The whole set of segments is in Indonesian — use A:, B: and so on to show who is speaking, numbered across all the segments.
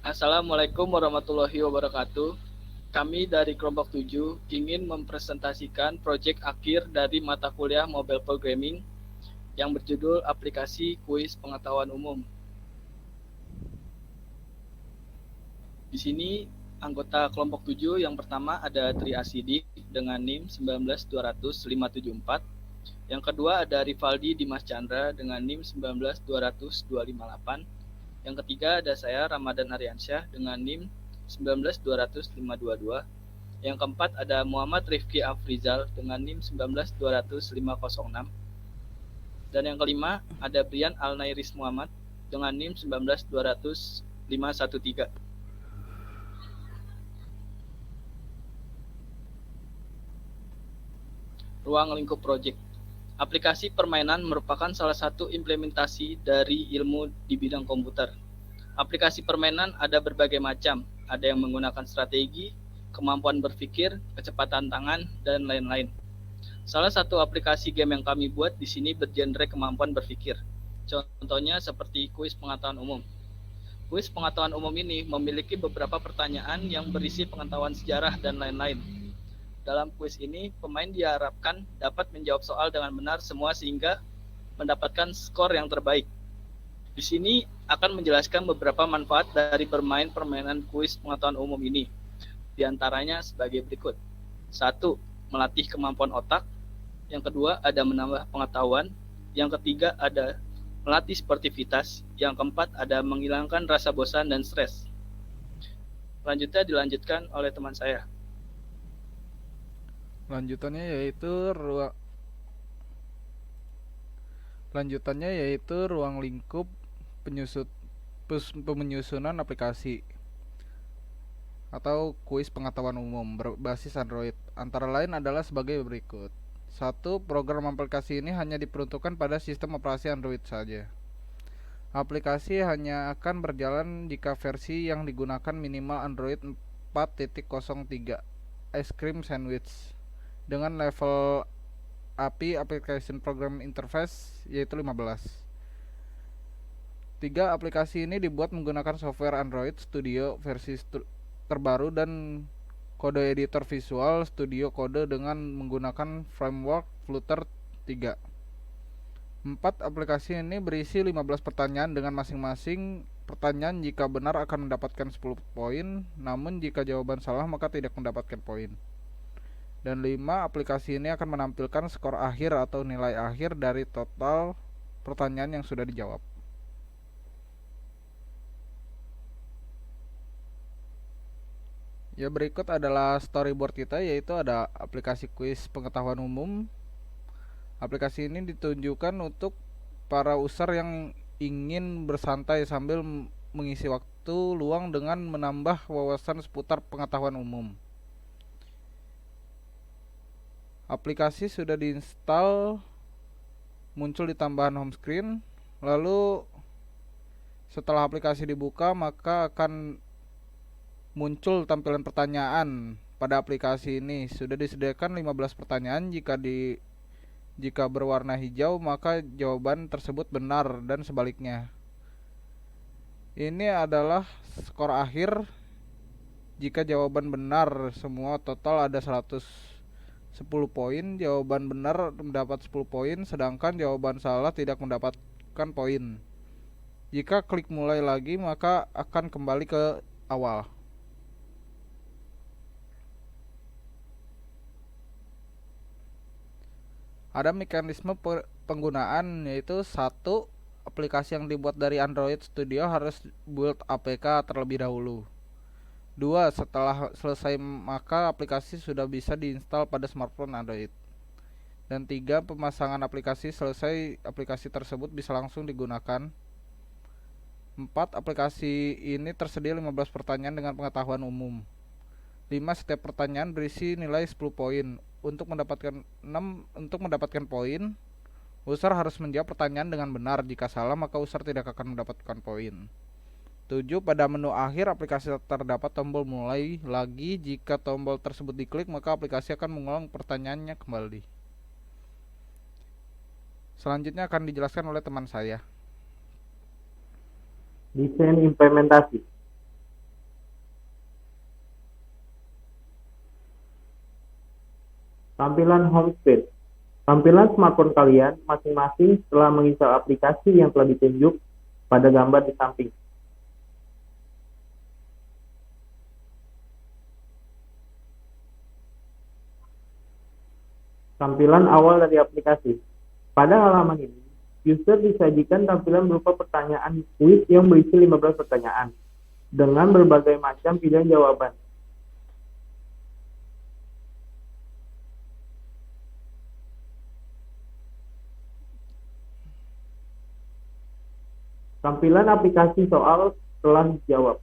A: Assalamualaikum warahmatullahi wabarakatuh. Kami dari kelompok 7 ingin mempresentasikan proyek akhir dari mata kuliah Mobile Programming yang berjudul Aplikasi Kuis Pengetahuan Umum. Di sini anggota kelompok 7 yang pertama ada Tri Asidik dengan NIM 19200-574. Yang kedua ada Rivaldi Dimas Chandra dengan NIM 19200-258. Yang ketiga ada saya Ramadan Aryansyah dengan NIM 19200-522. Yang keempat ada Muhammad Rifki Afrizal dengan NIM 19200-506. Dan yang kelima ada Brian Alnairis Muhammad dengan NIM 19200-513. Ruang lingkup project. Aplikasi permainan merupakan salah satu implementasi dari ilmu di bidang komputer. Aplikasi permainan ada berbagai macam, ada yang menggunakan strategi, kemampuan berpikir, kecepatan tangan, dan lain-lain. Salah satu aplikasi game yang kami buat di sini bergenre kemampuan berpikir. Contohnya seperti kuis pengetahuan umum. Kuis pengetahuan umum ini memiliki beberapa pertanyaan yang berisi pengetahuan sejarah dan lain-lain. Dalam kuis ini, pemain diharapkan dapat menjawab soal dengan benar semua sehingga mendapatkan skor yang terbaik. Di sini akan menjelaskan beberapa manfaat dari bermain permainan kuis pengetahuan umum ini. Di antaranya sebagai berikut. 1. Melatih kemampuan otak. Yang kedua ada menambah pengetahuan. Yang ketiga ada melatih sportivitas. Yang keempat ada menghilangkan rasa bosan dan stres. Selanjutnya dilanjutkan oleh teman saya.
B: Lanjutannya yaitu ruang lingkup penyusunan aplikasi atau kuis pengetahuan umum berbasis Android. Antara lain adalah sebagai berikut. 1. Program aplikasi ini hanya diperuntukkan pada sistem operasi Android saja. Aplikasi hanya akan berjalan jika versi yang digunakan minimal Android 4.03 Ice Cream Sandwich dengan level API Application Program Interface yaitu 15. 3. Aplikasi ini dibuat menggunakan software Android Studio versi terbaru dan kode editor visual Studio Code dengan menggunakan framework Flutter 3. 4. Aplikasi ini berisi 15 pertanyaan dengan masing-masing pertanyaan jika benar akan mendapatkan 10 poin, namun jika jawaban salah maka tidak mendapatkan poin. Dan 5. Aplikasi ini akan menampilkan skor akhir atau nilai akhir dari total pertanyaan yang sudah dijawab. Ya, berikut adalah storyboard kita, yaitu ada aplikasi kuis pengetahuan umum. Aplikasi ini ditunjukkan untuk para user yang ingin bersantai sambil mengisi waktu luang dengan menambah wawasan seputar pengetahuan umum. Aplikasi sudah diinstal, muncul di tambahan home screen. Lalu setelah aplikasi dibuka maka akan muncul tampilan pertanyaan. Pada aplikasi ini sudah disediakan 15 pertanyaan. Jika berwarna hijau maka jawaban tersebut benar dan sebaliknya. Ini adalah skor akhir. Jika jawaban benar semua total ada 110 poin, jawaban benar mendapat 10 poin, sedangkan jawaban salah tidak mendapatkan poin. Jika klik mulai lagi maka akan kembali ke awal. Ada mekanisme penggunaan, yaitu 1. Aplikasi yang dibuat dari Android Studio harus build APK terlebih dahulu. 2. Setelah selesai maka aplikasi sudah bisa diinstal pada smartphone Android. Dan 3. Pemasangan aplikasi selesai, aplikasi tersebut bisa langsung digunakan. 4. Aplikasi ini tersedia 15 pertanyaan dengan pengetahuan umum. 5. Setiap pertanyaan berisi nilai 10 poin. Untuk mendapatkan poin, user harus menjawab pertanyaan dengan benar. Jika salah maka user tidak akan mendapatkan poin. 7. Pada menu akhir aplikasi terdapat tombol mulai lagi. Jika tombol tersebut diklik maka aplikasi akan mengulang pertanyaannya kembali. Selanjutnya akan dijelaskan oleh teman saya.
C: Desain implementasi. Tampilan home screen. Tampilan smartphone kalian masing-masing setelah menginstal aplikasi yang telah ditunjuk pada gambar di samping. Tampilan awal dari aplikasi. Pada halaman ini, user disajikan tampilan berupa pertanyaan kuis yang berisi 15 pertanyaan dengan berbagai macam pilihan jawaban. Tampilan aplikasi soal telah dijawab.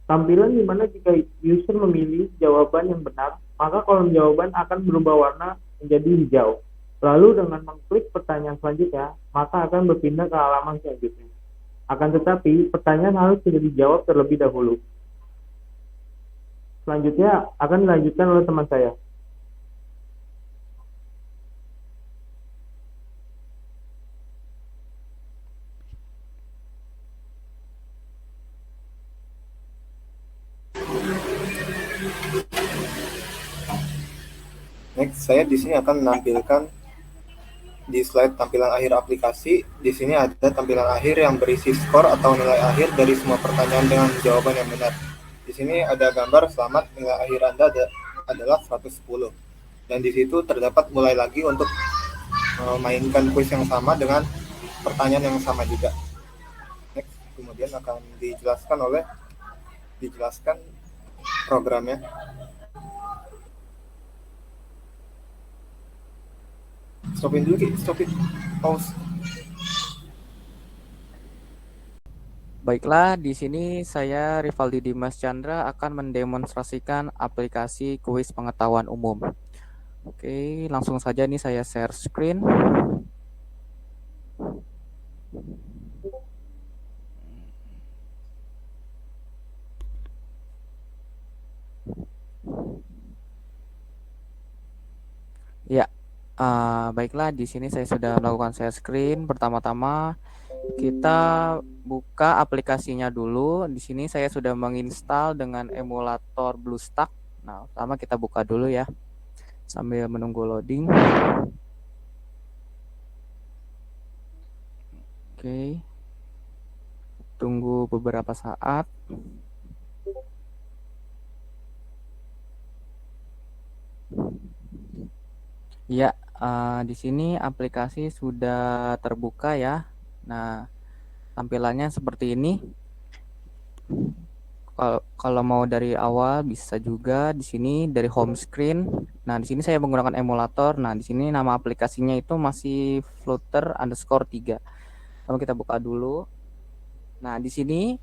C: Tampilan di mana jika user memilih jawaban yang benar, maka kolom jawaban akan berubah warna menjadi hijau. Lalu dengan mengklik pertanyaan selanjutnya, maka akan berpindah ke halaman selanjutnya. Akan tetapi, pertanyaan harus sudah dijawab terlebih dahulu. Selanjutnya akan dilanjutkan oleh teman saya.
D: Next, saya di sini akan menampilkan di slide tampilan akhir aplikasi. Di sini ada tampilan akhir yang berisi skor atau nilai akhir dari semua pertanyaan dengan jawaban yang benar. Di sini ada gambar selamat, nilai akhir Anda adalah 110. Dan di situ terdapat mulai lagi untuk memainkan kuis yang sama dengan pertanyaan yang sama juga. Next, kemudian akan dijelaskan programnya. Stopin dulu, stopin, pause.
E: Baiklah, di sini saya Rivaldi Dimas Chandra akan mendemonstrasikan aplikasi kuis pengetahuan umum. Oke, langsung saja nih saya share screen. Ya, baiklah, di sini saya sudah melakukan share screen. Pertama-tama kita buka aplikasinya dulu. Di sini saya sudah menginstal dengan emulator BlueStack. Nah, pertama kita buka dulu ya, sambil menunggu loading. Oke, tunggu beberapa saat. Ya, di sini aplikasi sudah terbuka ya. Nah, tampilannya seperti ini. Kalau mau dari awal bisa juga di sini dari home screen. Nah, di sini saya menggunakan emulator. Nah, di sini nama aplikasinya itu masih Flutter_3. Lalu kita buka dulu. Nah, di sini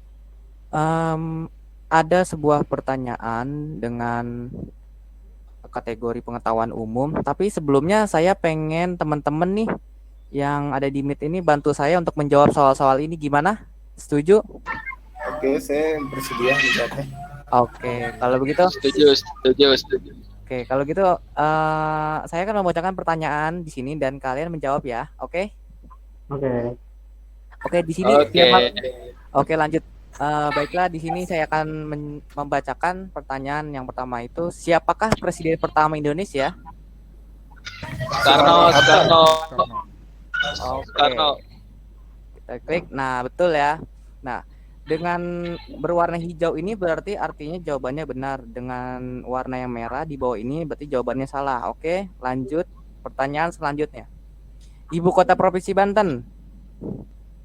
E: ada sebuah pertanyaan dengan kategori pengetahuan umum. Tapi sebelumnya saya pengen teman-teman nih yang ada di Meet ini bantu saya untuk menjawab soal-soal ini. Gimana? Setuju?
D: Oke, saya bersedia menjawabnya.
E: Oke, kalau begitu.
A: Setuju.
E: Oke, kalau gitu saya akan membacakan pertanyaan di sini dan kalian menjawab ya. Oke? Oke, di sini Oke, lanjut. Baiklah, di sini saya akan membacakan pertanyaan yang pertama itu, siapakah presiden pertama Indonesia?
A: Soekarno.
E: Oke. Kita klik. Nah, betul ya. Nah, dengan berwarna hijau ini berarti artinya jawabannya benar. Dengan warna yang merah di bawah ini berarti jawabannya salah. Oke, lanjut. Pertanyaan selanjutnya. Ibu kota Provinsi Banten.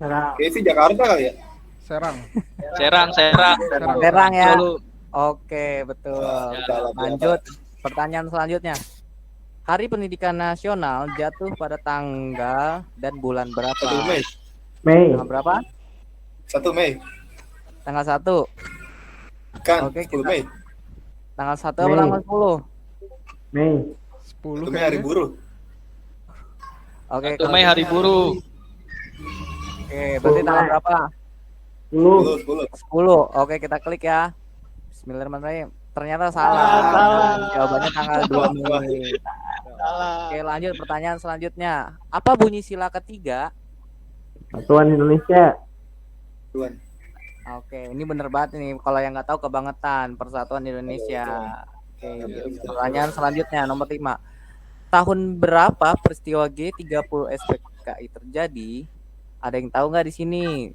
D: Oke, sih Jakarta kali ya?
B: Serang.
E: Serang ya. Oke, betul. Lanjut. Pertanyaan selanjutnya. Hari Pendidikan Nasional jatuh pada tanggal dan bulan berapa?
D: 1 Mei.
E: Tanggal berapa?
D: 1 Mei.
E: Tanggal 1.
D: Kan,
E: Oke,
D: 10 Mei.
E: Tanggal 1 atau tanggal 10?
C: Mei.
B: 10
D: Mei hari buruh.
E: Oke,
A: 1 Mei hari buruh.
E: Oke, berarti tanggal berapa?
D: 10.
E: 10. Oke, kita klik ya. Bismillahirrahmanirrahim. Ternyata salah. Jawabannya tanggal 2 Mei. Oke, lanjut pertanyaan selanjutnya. Apa bunyi sila ketiga?
C: Persatuan Indonesia.
D: Tuan.
E: Oke, ini bener banget nih. Kalau yang nggak tahu kebangetan, Persatuan Indonesia. Oke, pertanyaan selanjutnya nomor 5. tahun berapa peristiwa G30 SPKI terjadi? Ada yang tahu nggak di sini?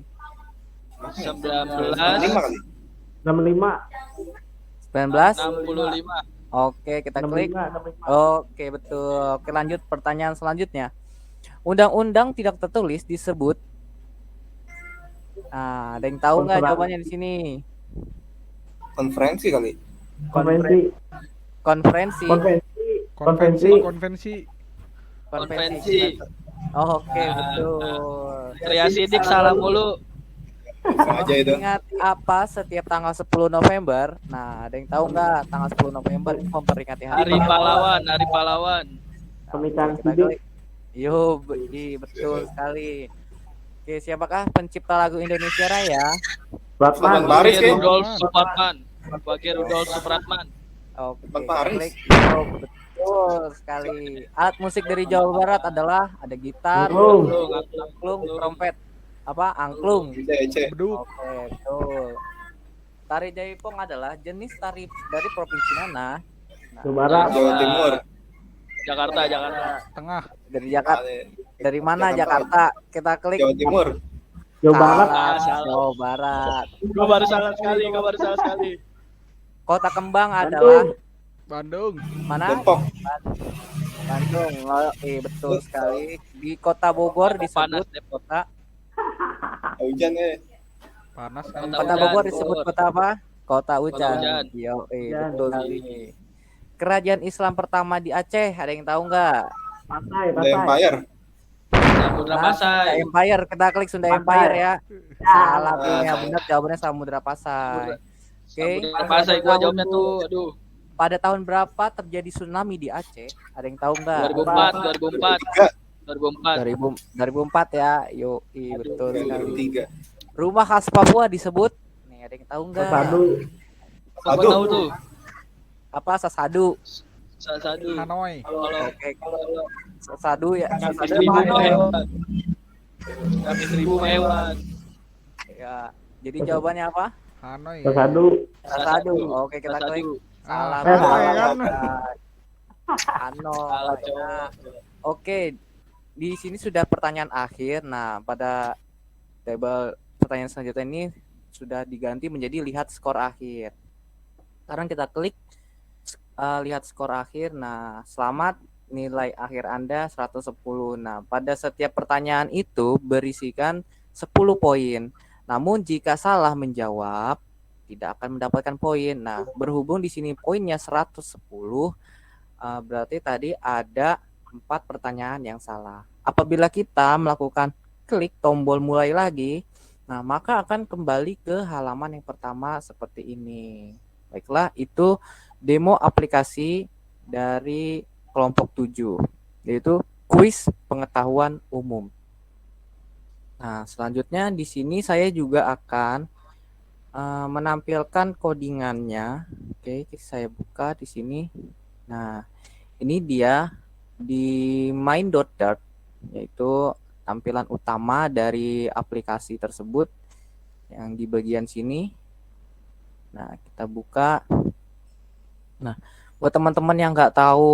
D: 65 kali.
C: 65.
E: 19?
A: 65.
E: Oke, kita klik.
C: 65.
E: Oke, betul. Oke, lanjut pertanyaan selanjutnya. Undang-undang tidak tertulis disebut. Nah, ada yang tahu nggak jawabannya di sini?
D: Konferensi kali.
C: Konvensi.
E: Konferensi.
A: Konvensi.
E: Oke, betul.
A: Kreasi dik salah mulu.
D: Sengaja itu.
E: Ingat apa setiap tanggal 10 November? Nah, ada yang tahu nggak tanggal 10 November itu memperingati
A: Hari pahlawan, hari pahlawan.
C: Pernikahan
E: kita
C: Sidik.
E: klik. Yo, betul sekali. Oke, siapakah pencipta lagu Indonesia Raya?
C: Batman.
D: Baris, ya?
A: Rudolf Supratman. Sebagai Rudolf Supratman.
E: Oke,
D: Bang
E: kita
D: Paris.
E: klik. Oh, betul sekali. Alat musik dari Jawa Barat adalah ada gitar,
C: Angklung.
E: angklung, trompet, angklung.
D: Ece.
B: Beduk.
E: Oke, betul. Tari Jaipong adalah jenis tari dari provinsi mana? Nah,
C: Jawa Barat.
D: Jawa Timur.
A: Jakarta.
B: Tengah.
E: dari Jakarta. Dari mana Jakarta? Kita klik.
D: Jawa Timur.
C: Jawa Barat.
A: Salah.
E: Jawa Barat.
A: Gue baru salah sekali.
E: Kota kembang adalah
B: Bandung.
E: mana?
D: Depok.
E: Bandung. Oh, betul sekali. Di Kota Bogor disebut
A: Panas Depok.
E: kota.
D: Hujan ya.
B: Panas.
A: Kota
E: Kota
A: hujan,
E: Bogor disebut
A: Bogor.
E: kota apa? Kota
A: hujan.
E: hujan. Yo,
C: Hujan.
E: betul sekali. Kerajaan Islam pertama di Aceh, ada yang tahu nggak?
C: Pantai.
D: The Empire.
A: Samudra
E: Nah,
A: Pasai.
E: Sunda Empire, kita klik Sunda
C: Pasai.
E: Empire ya. Salah tuh,
D: Ah.
E: yang benar jawabannya Samudra Pasai. Oke.
A: Samudra Pasai gua jawabnya tuh. Aduh.
E: Pada tahun berapa terjadi tsunami di Aceh? Ada yang tahu nggak?
A: 2004.
E: 2004 ya. Yo, betul sekali.
D: 2003.
E: Rumah khas Papua disebut. Nih, ada yang tahu nggak?
C: Satu.
A: Gua
D: Aduh.
A: tahu tuh.
E: Apa Sasadu?
A: Satu.
B: Hanoi.
A: Kalau
E: Oke, Sasadu ya.
A: kami
E: Sasadu
A: seribu
E: mana?
A: hewan. Kami seribu hewan.
E: Ya. Jadi jawabannya apa?
B: Hanoi.
C: Satu.
E: Sasadu. Oke, kita klik. Salah.
B: Hanoi kan.
A: Salah
E: Hanoi.
A: cowok.
E: Nah, oke. Di sini sudah pertanyaan akhir. Nah, pada table pertanyaan selanjutnya ini sudah diganti menjadi lihat skor akhir. Sekarang kita klik lihat skor akhir. Nah, selamat, nilai akhir Anda 110. Nah, pada setiap pertanyaan itu berisikan 10 poin. Namun jika salah menjawab tidak akan mendapatkan poin. Nah, berhubung di sini poinnya 110, berarti tadi ada 4 pertanyaan yang salah. Apabila kita melakukan klik tombol mulai lagi, nah maka akan kembali ke halaman yang pertama seperti ini. Baiklah, itu demo aplikasi dari kelompok 7, yaitu kuis pengetahuan umum. Nah, selanjutnya di sini saya juga akan menampilkan codingannya. Oke, saya buka di sini. Nah, ini dia di main.dart, yaitu tampilan utama dari aplikasi tersebut yang di bagian sini. Nah, kita buka. Nah, buat teman-teman yang nggak tahu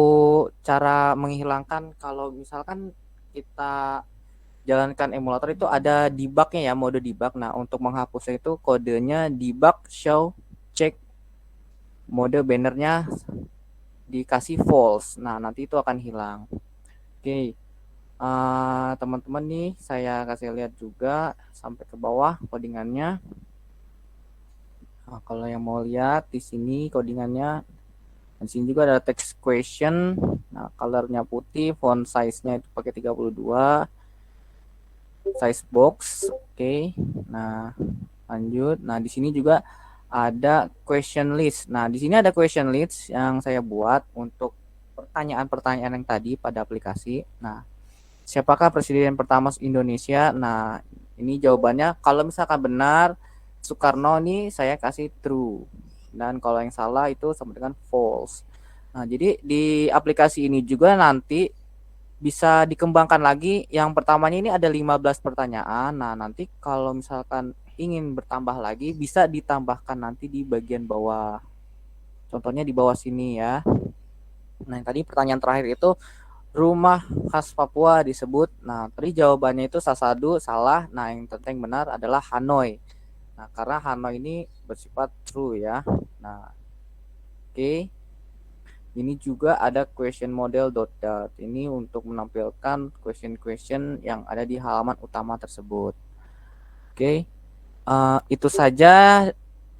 E: cara menghilangkan, kalau misalkan kita jalankan emulator itu ada debugnya ya, mode debug. Nah, untuk menghapusnya itu kodenya debug show check, mode bannernya dikasih false. Nah, nanti itu akan hilang. Oke, teman-teman nih saya kasih lihat juga sampai ke bawah codingannya. Nah, kalau yang mau lihat di sini codingannya, di sini juga ada text question. Nah, colornya putih, font size-nya itu pakai 32. Size box, oke. Nah, lanjut. Nah, di sini juga ada question list. Nah, di sini ada question list yang saya buat untuk pertanyaan-pertanyaan yang tadi pada aplikasi. Nah, siapakah presiden pertama Indonesia? Nah, ini jawabannya kalau misalkan benar Soekarno nih saya kasih true. Dan kalau yang salah itu sama dengan false. Nah, jadi di aplikasi ini juga nanti bisa dikembangkan lagi. Yang pertamanya ini ada 15 pertanyaan. Nah, nanti kalau misalkan ingin bertambah lagi bisa ditambahkan nanti di bagian bawah. Contohnya di bawah sini ya. Nah, yang tadi pertanyaan terakhir itu rumah khas Papua disebut. Nah, tadi jawabannya itu Sasadu salah. Nah, yang penting benar adalah Hanoi. Nah, karena Hanoi ini bersifat true ya. Nah, oke. Ini juga ada question model dot dot. Ini untuk menampilkan question-question yang ada di halaman utama tersebut. Oke. Itu saja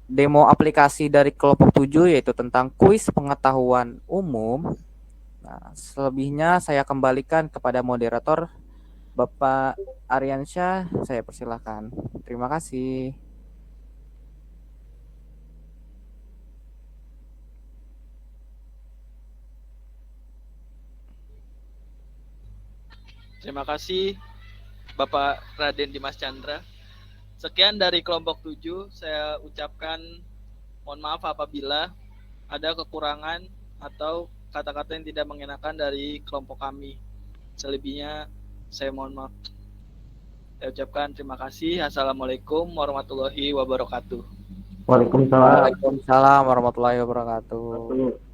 E: demo aplikasi dari kelompok 7 yaitu tentang kuis pengetahuan umum. Nah, selebihnya saya kembalikan kepada moderator Bapak Aryansyah, saya persilahkan. Terima kasih.
A: Terima kasih Bapak Raden Dimas Chandra. Sekian dari kelompok 7, saya ucapkan mohon maaf apabila ada kekurangan atau kata-kata yang tidak mengenakan dari kelompok kami. Selebihnya saya mohon maaf. Saya ucapkan terima kasih. Assalamualaikum warahmatullahi wabarakatuh.
C: Waalaikumsalam.
E: Waalaikumsalam warahmatullahi wabarakatuh.